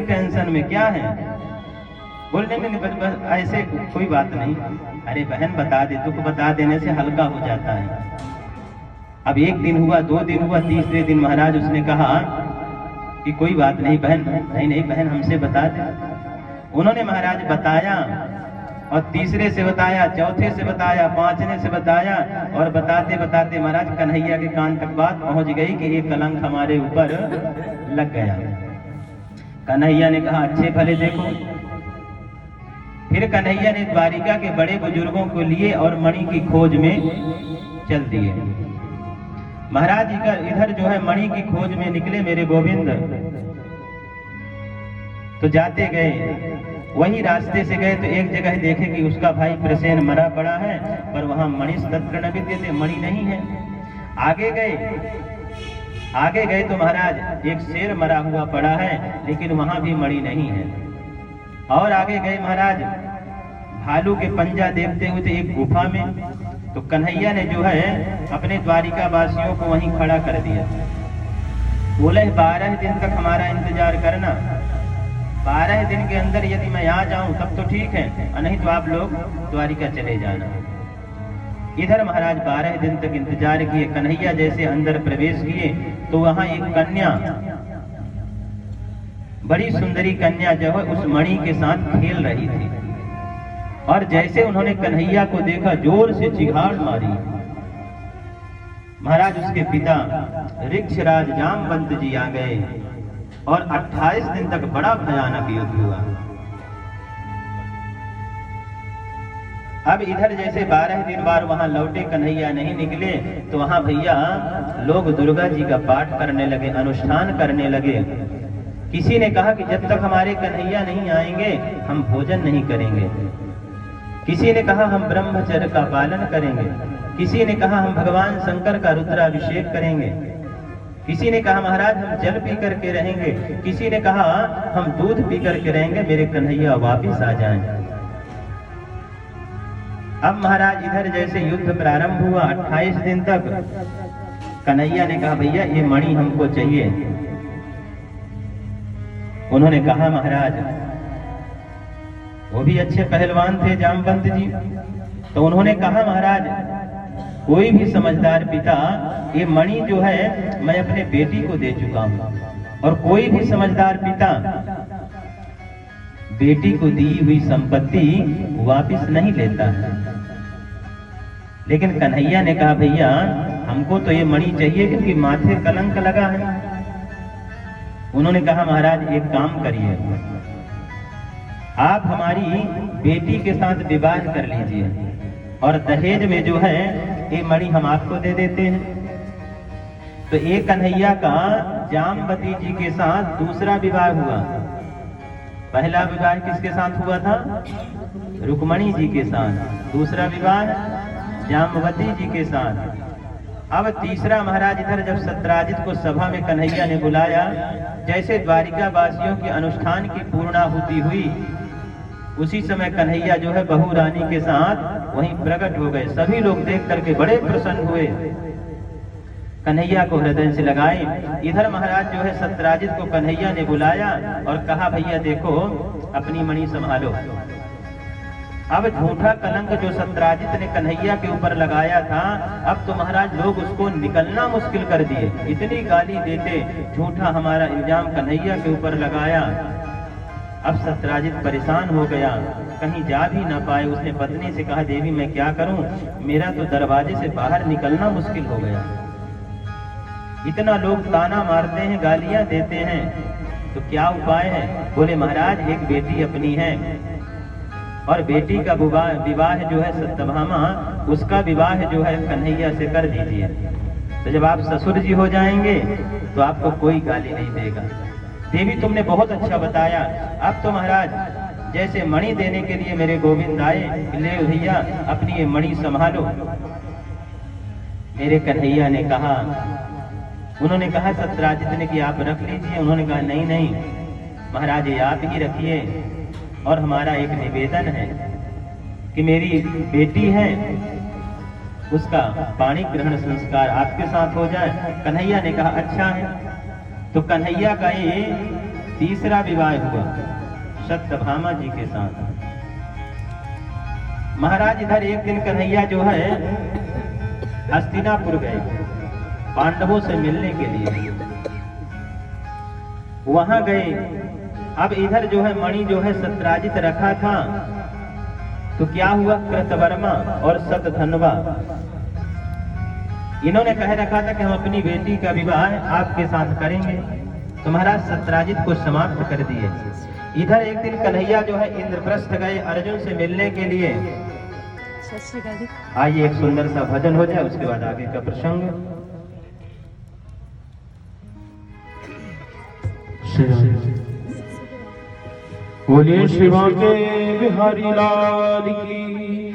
Tension में क्या है? बोलने में बस ऐसे कोई बात नहीं। अरे बहन बता दे, दुख बता देने से हल्का हो जाता है। अब 1 दिन हुआ, 2 दिन हुआ, तीसरे दिन महाराज उसने कहा कि कोई बात नहीं बहन, नहीं बहन हमसे बता दे। उन्होंने महाराज बताया और तीसरे से बताया, चौथे से बताया, 5वें से बताया और बताते बताते महाराज कन्हैया के कान तक बात पहुंच गई कि ये कलंक हमारे ऊपर लग गया। कन्हैया ने कहा अच्छे भले देखो। फिर कन्हैया ने द्वारिका के बड़े बुजुर्गों को लिए और मणि की खोज में चल दिए। महाराज इधर जो है मणि की खोज में निकले मेरे गोविंद, तो जाते गए, वही रास्ते से गए तो एक जगह देखे कि उसका भाई प्रसेन मरा पड़ा है, पर वहां मणि तत्र न विद्यते, मणि नहीं है। आगे गए तो महाराज एक शेर मरा हुआ पड़ा है, लेकिन वहां भी मणि नहीं है। और आगे गए महाराज, भालू के पंजा देखते हुए एक गुफा में, तो कन्हैया ने जो है अपने द्वारिका वासियों को वहीं खड़ा कर दिया। बोले 12 दिन तक हमारा इंतजार करना, 12 दिन के अंदर यदि मैं आ जाऊं तब तो ठीक है, नहीं तो आप लोग द्वारिका चले जाना। इधर महाराज 12 दिन तक इंतजार किए। कन्हैया जैसे अंदर प्रवेश किए तो वहां एक कन्या, बड़ी सुंदरी कन्या जो है उस मणि के साथ खेल रही थी, और जैसे उन्होंने कन्हैया को देखा जोर से चिघाड़ मारी। महाराज उसके पिता ऋक्षराज जामवंत जी आ गए और 28 दिन तक बड़ा भयानक युद्ध हुआ। अब इधर जैसे 12 दिन बाद वहां लौटे, कन्हैया नहीं निकले, तो वहां भैया लोग दुर्गा जी का पाठ करने लगे, अनुष्ठान करने लगे। किसी ने कहा कि जब तक हमारे कन्हैया नहीं आएंगे हम भोजन नहीं करेंगे। किसी ने कहा हम ब्रह्मचर्य का पालन करेंगे। किसी ने कहा हम भगवान शंकर का रुद्राभिषेक करेंगे। किसी ने कहा महाराज हम जल पी करके रहेंगे। किसी ने कहा हम दूध पी करके रहेंगे, मेरे कन्हैया वापिस आ जाएं। अब महाराज इधर जैसे युद्ध प्रारंभ हुआ 28 दिन तक, कन्हैया ने कहा भैया ये मणि हमको चाहिए। उन्होंने कहा महाराज, वो भी अच्छे पहलवान थे जामवंत जी, तो उन्होंने कहा महाराज कोई भी समझदार पिता ये मणि जो है मैं अपने बेटी को दे चुका हूं, और कोई भी समझदार पिता बेटी को दी हुई संपत्ति वापस नहीं लेता है। लेकिन कन्हैया ने कहा भैया हमको तो ये मणि चाहिए क्योंकि माथे कलंक लगा है। उन्होंने कहा महाराज एक काम करिए, आप हमारी बेटी के साथ विवाह कर लीजिए और दहेज में जो है ये मणि हम आपको दे देते हैं। तो एक कन्हैया का जामवती जी के साथ दूसरा विवाह हुआ। पहला विवाह किसके साथ हुआ था? रुक्मणी जी के साथ। दूसरा विवाह जामवती जी के साथ। अब तीसरा महाराज इधर जब सत्राजित को सभा में कन्हैया ने बुलाया, जैसे द्वारिका वासियों के अनुष्ठान की पूर्णाहुति हुई, उसी समय कन्हैया जो है बहू रानी के साथ वहीं प्रकट हो गए। सभी लोग देख करके बड़े प्रसन्न हुए, कन्हैया को हृदय से लगाए। इधर महाराज जो है सत्राजित को कन्हैया ने बुलाया और कहा भैया देखो अपनी मणि संभालो। अब झूठा कलंक जो सत्राजित ने कन्हैया के ऊपर लगाया था, अब तो महाराज लोग उसको निकलना मुश्किल कर दिए। इतनी गाली देते, झूठा हमारा इल्जाम कन्हैया के ऊपर लगाया। अब सत्राजित परेशान हो गया, कहीं जा भी ना पाए। उसने पत्नी से कहा देवी मैं क्या करूं, मेरा तो दरवाजे से बाहर निकलना मुश्किल हो गया। इतना लोग ताना मारते हैं, गालियां देते हैं, तो क्या उपाय है? बोले महाराज एक बेटी अपनी है और बेटी का विवाह जो है सत्यभामा, उसका विवाह जो है कन्हैया से कर दीजिए। तो जब आप ससुर जी हो जाएंगे तो आपको कोई गाली नहीं देगा। देवी तुमने बहुत अच्छा बताया। अब तो महाराज जैसे मणि देने के लिए मेरे गोविंद आए, ले भैया अपनी ये मणि संभालो। मेरे कन्हैया ने कहा, उन्होंने कहा सत्राजित ने कि आप रख लीजिए। उन्होंने कहा नहीं नहीं महाराज ये आप ही रखिए, और हमारा एक निवेदन है कि मेरी बेटी है उसका पाणी ग्रहण संस्कार आपके साथ हो जाए। कन्हैया ने कहा अच्छा है। तो कन्हैया का ये तीसरा विवाह हुआ सत्यभामा जी के साथ। महाराज इधर एक दिन कन्हैया जो है हस्तिनापुर गए पांडवों से मिलने के लिए, वहां गए। अब इधर जो है मणि जो है सत्राजित रखा था, तो क्या हुआ, कृतवर्मा और सतधनवा इन्होंने कह रखा था कि हम अपनी बेटी का विवाह आपके साथ करेंगे, तो महाराज सत्राजित को समाप्त कर दिए। इधर एक दिन कन्हैया जो है इंद्रप्रस्थ गए अर्जुन से मिलने के लिए। आइए एक सुंदर सा भजन हो जाए, उसके बाद आगे का प्रसंग। बोलिए शिवा के बिहारी लाल की।